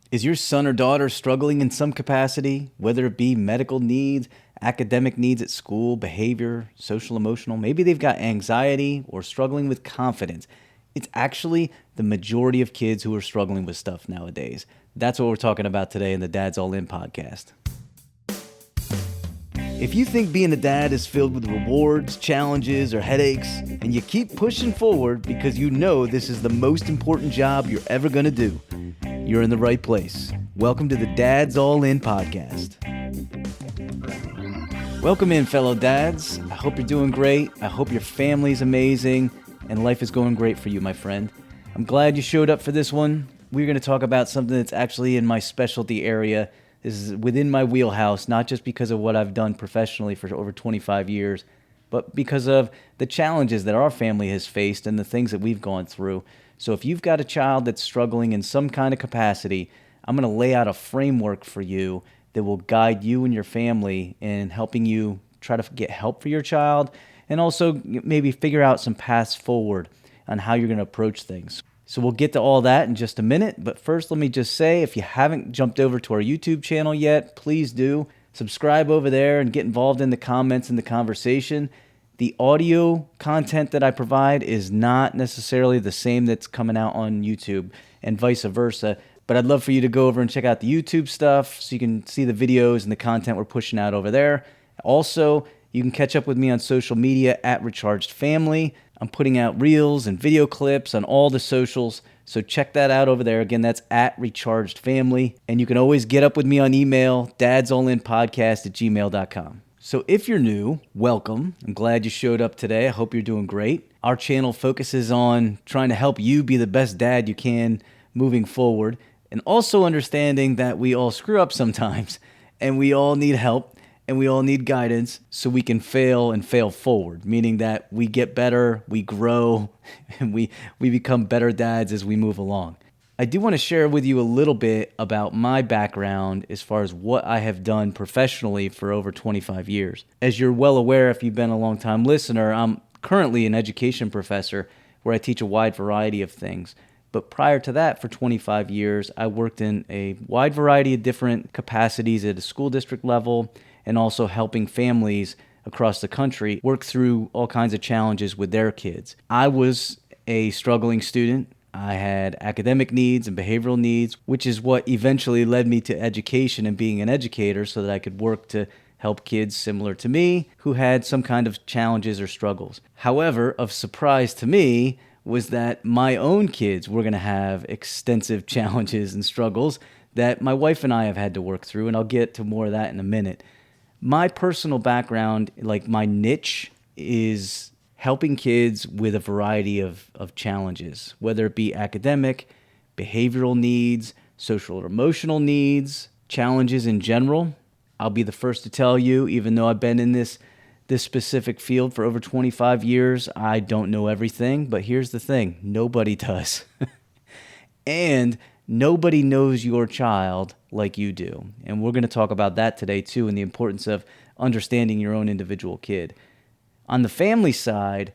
Is your son or daughter struggling in some capacity, whether it be medical needs, academic needs at school, behavior, social, emotional? Maybe they've got anxiety or struggling with confidence. It's actually the majority of kids who are struggling with stuff nowadays. That's what we're talking about today in the Dad's All In podcast. If you think being a dad is filled with rewards, challenges, or headaches, and you keep pushing forward because you know this is the most important job you're ever going to do, you're in the right place. Welcome to the Dad's All In podcast. Welcome in, fellow dads. I hope you're doing great. I hope your family's amazing and life is going great for you, my friend. I'm glad you showed up for this one. We're going to talk about something that's actually in my specialty area. This is within my wheelhouse, not just because of what I've done professionally for over 25 years, but because of the challenges that our family has faced and the things that we've gone through. So if you've got a child that's struggling in some kind of capacity, I'm going to lay out a framework for you that will guide you and your family in helping you try to get help for your child and also maybe figure out some paths forward on how you're going to approach things. So we'll get to all that in just a minute, but first let me just say, if you haven't jumped over to our YouTube channel yet, please do. Subscribe over there and get involved in the comments and the conversation. The audio content that I provide is not necessarily the same that's coming out on YouTube and vice versa, but I'd love for you to go over and check out the YouTube stuff so you can see the videos and the content we're pushing out over there. Also, you can catch up with me on social media at Recharged Family. I'm putting out reels and video clips on all the socials, so check that out over there. Again, that's at Recharged Family. And you can always get up with me on email, dadsallinpodcast@gmail.com. So if you're new, welcome. I'm glad you showed up today. I hope you're doing great. Our channel focuses on trying to help you be the best dad you can moving forward, and also understanding that we all screw up sometimes, and we all need help. And we all need guidance so we can fail and fail forward, meaning that we get better, we grow, and we become better dads as we move along. I do want to share with you a little bit about my background as far as what I have done professionally for over 25 years. As you're well aware, if you've been a long-time listener, I'm currently an education professor where I teach a wide variety of things. But prior to that, for 25 years, I worked in a wide variety of different capacities at a school district level, and also helping families across the country work through all kinds of challenges with their kids. I was a struggling student. I had academic needs and behavioral needs, which is what eventually led me to education and being an educator so that I could work to help kids similar to me who had some kind of challenges or struggles. However, of surprise to me was that my own kids were going to have extensive challenges and struggles that my wife and I have had to work through, and I'll get to more of that in a minute. My personal background, like my niche, is helping kids with a variety of challenges, whether it be academic, behavioral needs, social or emotional needs, challenges in general. I'll be the first to tell you, even though I've been in this specific field for over 25 years, I don't know everything, but here's the thing, nobody does. And nobody knows your child like you do. And we're going to talk about that today too, and the importance of understanding your own individual kid. On the family side,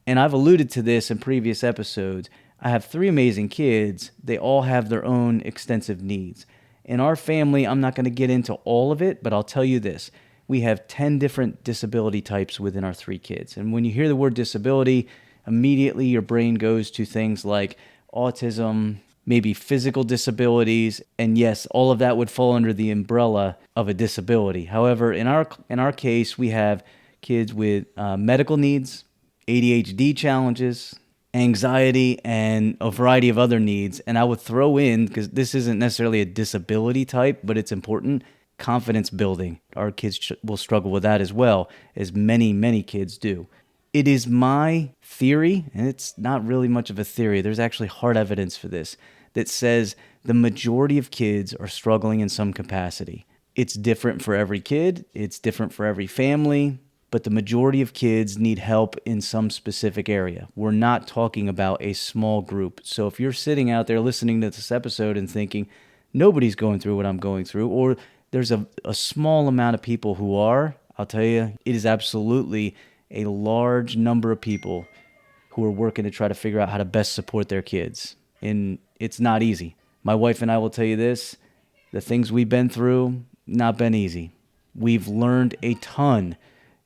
and I've alluded to this in previous episodes, I have 3 amazing kids. They all have their own extensive needs. In our family, I'm not going to get into all of it, but I'll tell you this. We have 10 different disability types within our 3 kids. And when you hear the word disability, immediately your brain goes to things like autism, maybe physical disabilities, and yes, all of that would fall under the umbrella of a disability. However, in our case, we have kids with medical needs, ADHD challenges, anxiety, and a variety of other needs. And I would throw in, because this isn't necessarily a disability type, but it's important, confidence building. Our kids will struggle with that as well, as many, many kids do. It is my theory, and it's not really much of a theory, there's actually hard evidence for this, that says the majority of kids are struggling in some capacity. It's different for every kid, it's different for every family, but the majority of kids need help in some specific area. We're not talking about a small group. So if you're sitting out there listening to this episode and thinking, nobody's going through what I'm going through, or there's a small amount of people who are, I'll tell you, it is absolutely a large number of people who are working to try to figure out how to best support their kids. And it's not easy. My wife and I will tell you this, the things we've been through, not been easy. We've learned a ton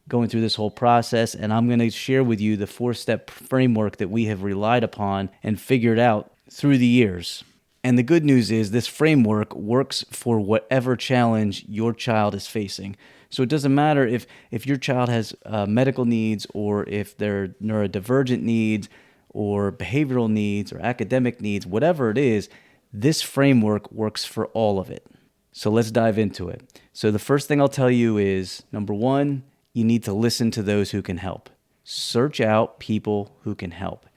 going through this whole process, and I'm going to share with you the 4-step framework that we have relied upon and figured out through the years. And the good news is this framework works for whatever challenge your child is facing. So it doesn't matter if your child has medical needs, or if they're neurodivergent needs or behavioral needs or academic needs, whatever it is, this framework works for all of it. So let's dive into it. So the first thing I'll tell you is, number one, you need to listen to those who can help. Search out people who can help.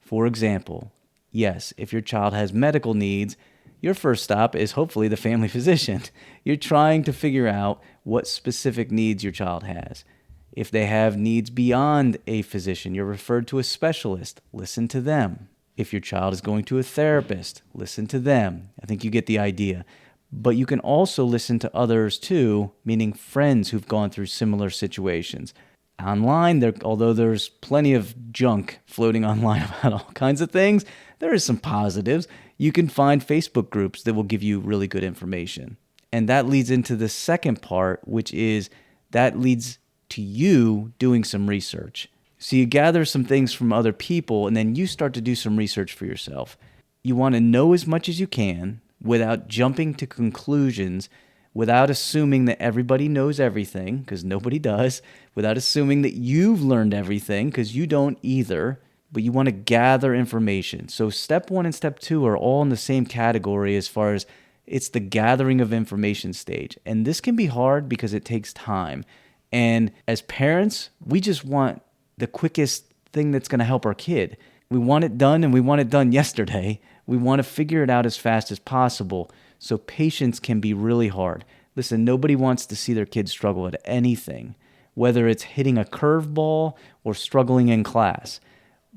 For example, yes, if your child has medical needs, your first stop is hopefully the family physician. You're trying to figure out what specific needs your child has. If they have needs beyond a physician, you're referred to a specialist. Listen to them. If your child is going to a therapist, listen to them. I think you get the idea. But you can also listen to others too, meaning friends who've gone through similar situations. Online, although there's plenty of junk floating online about all kinds of things, there is some positives. You can find Facebook groups that will give you really good information. And that leads into the second part, which is that leads to you doing some research. So you gather some things from other people, and then you start to do some research for yourself. You want to know as much as you can without jumping to conclusions, without assuming that everybody knows everything, because nobody does, without assuming that you've learned everything, because you don't either, but you want to gather information. So step 1 and step 2 are all in the same category as far as it's the gathering of information stage. And this can be hard because it takes time. And as parents, we just want the quickest thing that's going to help our kid. We want it done, and we want it done yesterday. We want to figure it out as fast as possible. So patience can be really hard. Listen, nobody wants to see their kids struggle at anything, whether it's hitting a curveball or struggling in class.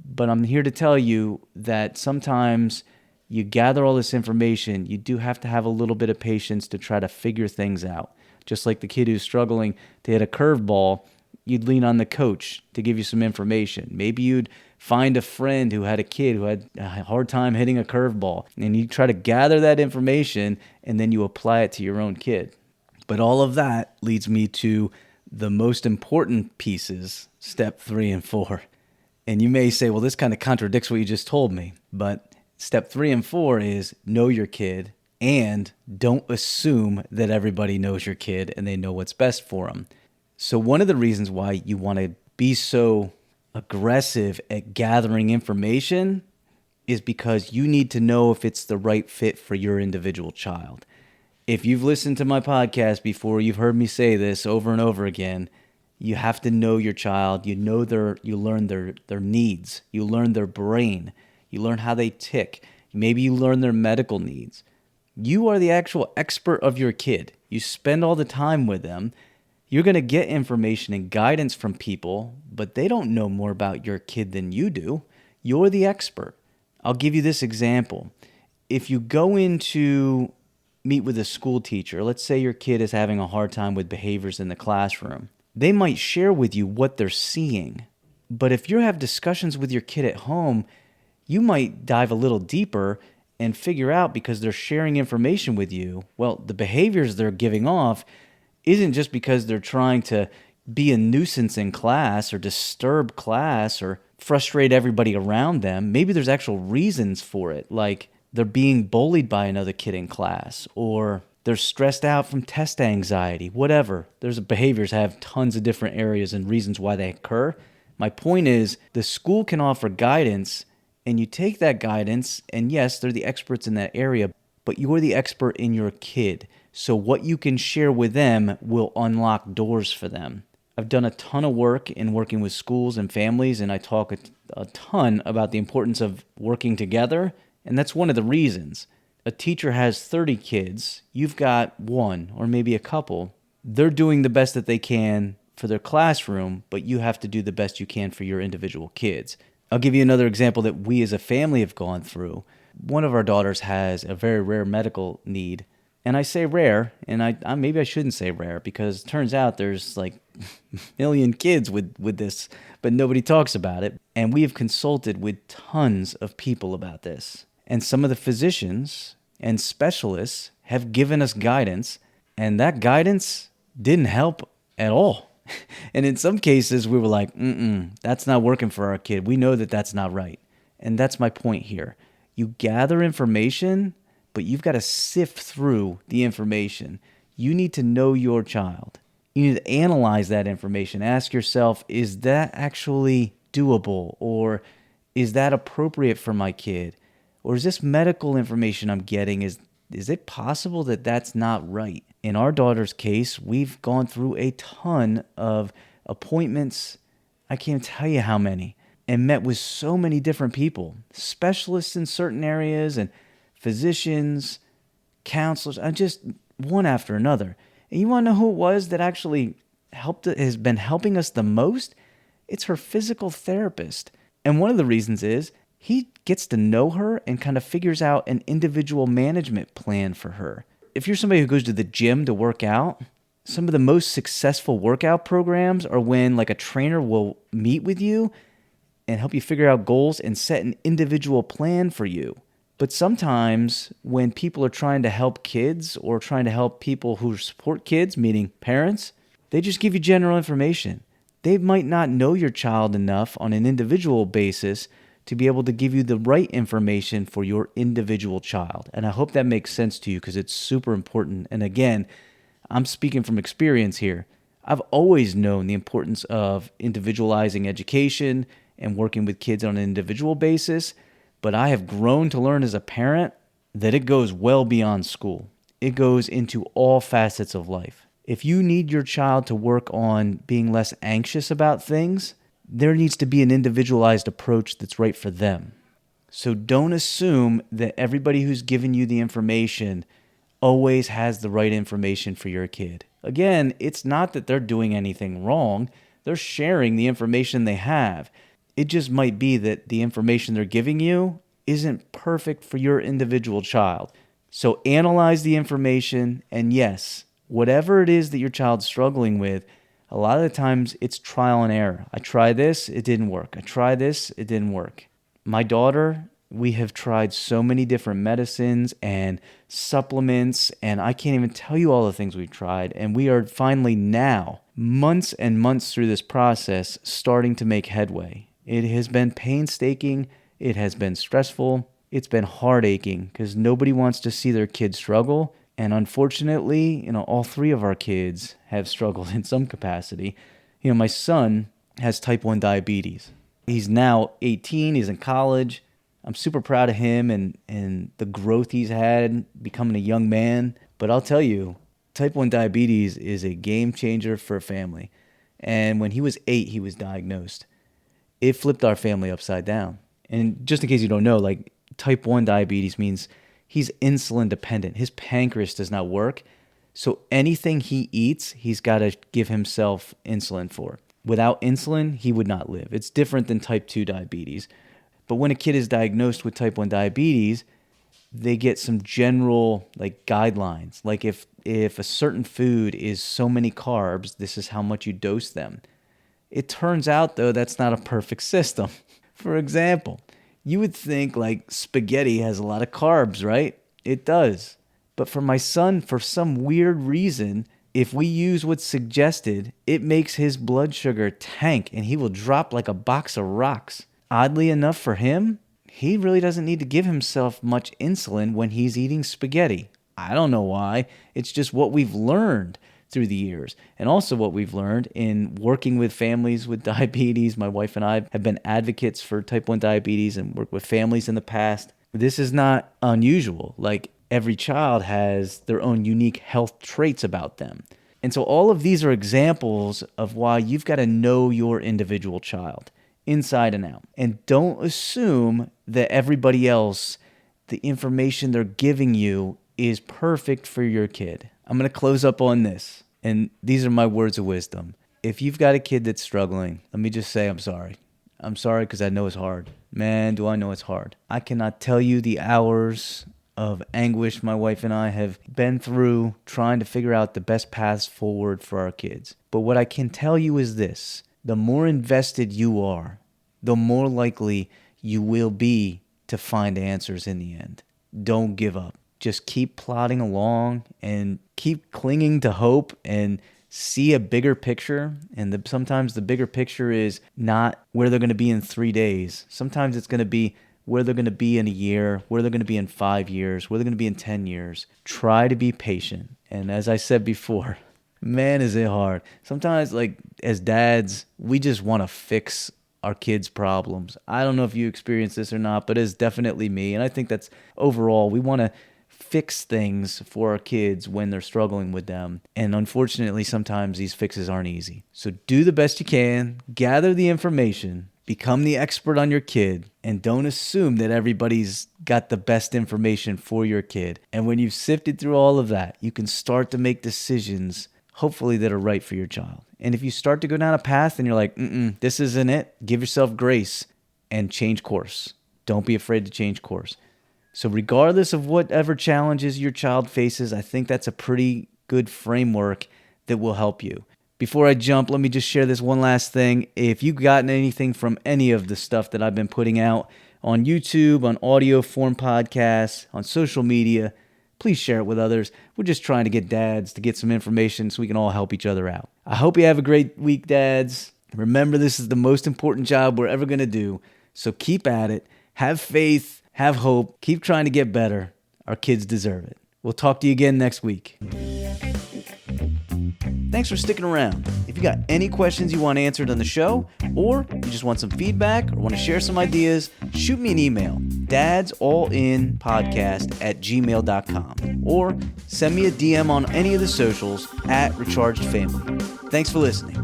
But I'm here to tell you that sometimes you gather all this information, you do have to have a little bit of patience to try to figure things out. Just like the kid who's struggling to hit a curveball, you'd lean on the coach to give you some information. Maybe you'd find a friend who had a kid who had a hard time hitting a curveball, and you try to gather that information, and then you apply it to your own kid. But all of that leads me to the most important pieces, step 3 and 4. And you may say, well, this kind of contradicts what you just told me. But step 3 and 4 is know your kid, and don't assume that everybody knows your kid and they know what's best for them. So one of the reasons why you want to be so aggressive at gathering information is because you need to know if it's the right fit for your individual child. If you've listened to my podcast before, you've heard me say this over and over again. You have to know your child. You learn their needs. You learn their brain. You learn how they tick. Maybe you learn their medical needs. You are the actual expert of your kid. You spend all the time with them. You're going to get information and guidance from people, but they don't know more about your kid than you do. You're the expert. I'll give you this example. If you go in to meet with a school teacher, let's say your kid is having a hard time with behaviors in the classroom, they might share with you what they're seeing. But if you have discussions with your kid at home, you might dive a little deeper and figure out, because they're sharing information with you, well, the behaviors they're giving off isn't just because they're trying to be a nuisance in class or disturb class or frustrate everybody around them. Maybe there's actual reasons for it, like they're being bullied by another kid in class, or they're stressed out from test anxiety, whatever. There's behaviors have tons of different areas and reasons why they occur. My point is, the school can offer guidance, and you take that guidance, and yes, they're the experts in that area, but you're the expert in your kid. So what you can share with them will unlock doors for them. I've done a ton of work in working with schools and families, and I talk a ton about the importance of working together, and that's one of the reasons. A teacher has 30 kids, you've got one or maybe a couple. They're doing the best that they can for their classroom, but you have to do the best you can for your individual kids. I'll give you another example that we as a family have gone through. One of our daughters has a very rare medical need. And I say rare, and I maybe I shouldn't say rare, because it turns out there's like a million kids with this, but nobody talks about it. And we have consulted with tons of people about this. And some of the physicians and specialists have given us guidance, and that guidance didn't help at all. And in some cases, we were like, that's not working for our kid. We know that that's not right. And that's my point here. You gather information, but you've got to sift through the information. You need to know your child. You need to analyze that information. Ask yourself, is that actually doable? Or is that appropriate for my kid? Or is this medical information I'm getting, is it possible that that's not right? In our daughter's case, we've gone through a ton of appointments. I can't tell you how many. And met with so many different people, specialists in certain areas and physicians, counselors, just one after another. And you want to know who it was that actually has been helping us the most? It's her physical therapist. And one of the reasons is he gets to know her and kind of figures out an individual management plan for her. If you're somebody who goes to the gym to work out, some of the most successful workout programs are when like a trainer will meet with you and help you figure out goals and set an individual plan for you. But sometimes when people are trying to help kids or trying to help people who support kids, meaning parents, they just give you general information. They might not know your child enough on an individual basis to be able to give you the right information for your individual child. And I hope that makes sense to you because it's super important. And again, I'm speaking from experience here. I've always known the importance of individualizing education and working with kids on an individual basis, but I have grown to learn as a parent that it goes well beyond school. It goes into all facets of life. If you need your child to work on being less anxious about things, there needs to be an individualized approach that's right for them. So don't assume that everybody who's given you the information always has the right information for your kid. Again, it's not that they're doing anything wrong. They're sharing the information they have. It just might be that the information they're giving you isn't perfect for your individual child. So analyze the information, and yes, whatever it is that your child's struggling with, a lot of the times it's trial and error. I tried this, it didn't work. I tried this, it didn't work. My daughter, we have tried so many different medicines and supplements, and I can't even tell you all the things we've tried. And we are finally now, months and months through this process, starting to make headway. It has been painstaking. It has been stressful. It's been heart-aching because nobody wants to see their kids struggle. And unfortunately, all three of our kids have struggled in some capacity. My son has type 1 diabetes. He's now 18. He's in college. I'm super proud of him and the growth he's had becoming a young man. But I'll tell you, type 1 diabetes is a game changer for a family. And when he was 8, he was diagnosed. It flipped our family upside down. And just in case you don't know, like type 1 diabetes means he's insulin dependent. His pancreas does not work. So anything he eats, he's got to give himself insulin for. Without insulin, he would not live. It's different than type 2 diabetes. But when a kid is diagnosed with type 1 diabetes, they get some general guidelines. Like if a certain food is so many carbs, this is how much you dose them. It turns out, though, that's not a perfect system. For example, you would think spaghetti has a lot of carbs, right? It does. But for my son, for some weird reason, if we use what's suggested, it makes his blood sugar tank and he will drop like a box of rocks. Oddly enough for him, he really doesn't need to give himself much insulin when he's eating spaghetti. I don't know why. It's just what we've learned through the years. And also what we've learned in working with families with diabetes. My wife and I have been advocates for type 1 diabetes and worked with families in the past. This is not unusual. Every child has their own unique health traits about them. And so all of these are examples of why you've got to know your individual child inside and out. And don't assume that everybody else, the information they're giving you is perfect for your kid. I'm going to close up on this. And these are my words of wisdom. If you've got a kid that's struggling, let me just say I'm sorry. I'm sorry because I know it's hard. Man, do I know it's hard. I cannot tell you the hours of anguish my wife and I have been through trying to figure out the best paths forward for our kids. But what I can tell you is this. The more invested you are, the more likely you will be to find answers in the end. Don't give up. just keep plodding along and keep clinging to hope and see a bigger picture. And sometimes the bigger picture is not where they're going to be in 3 days. Sometimes it's going to be where they're going to be in a year, where they're going to be in 5 years, where they're going to be in 10 years. Try to be patient. And as I said before, man, is it hard. Sometimes, like, as dads, we just want to fix our kids' problems. I don't know if you experience this or not, but it's definitely me. And I think that's overall, we want to fix things for our kids when they're struggling with them. And unfortunately, sometimes these fixes aren't easy. So do the best you can, gather the information, become the expert on your kid, and don't assume that everybody's got the best information for your kid. And when you've sifted through all of that, you can start to make decisions, hopefully, that are right for your child. And if you start to go down a path and you're like, this isn't it, give yourself grace and change course. Don't be afraid to change course. So regardless of whatever challenges your child faces, I think that's a pretty good framework that will help you. Before I jump, let me just share this one last thing. If you've gotten anything from any of the stuff that I've been putting out on YouTube, on audio form podcasts, on social media, please share it with others. We're just trying to get dads to get some information so we can all help each other out. I hope you have a great week, dads. Remember, this is the most important job we're ever going to do. So keep at it. Have faith. Have hope. Keep trying to get better. Our kids deserve it. We'll talk to you again next week. Thanks for sticking around. If you got any questions you want answered on the show, or you just want some feedback or want to share some ideas, shoot me an email, dadsallinpodcast@gmail.com, or send me a DM on any of the socials @rechargedfamily. Thanks for listening.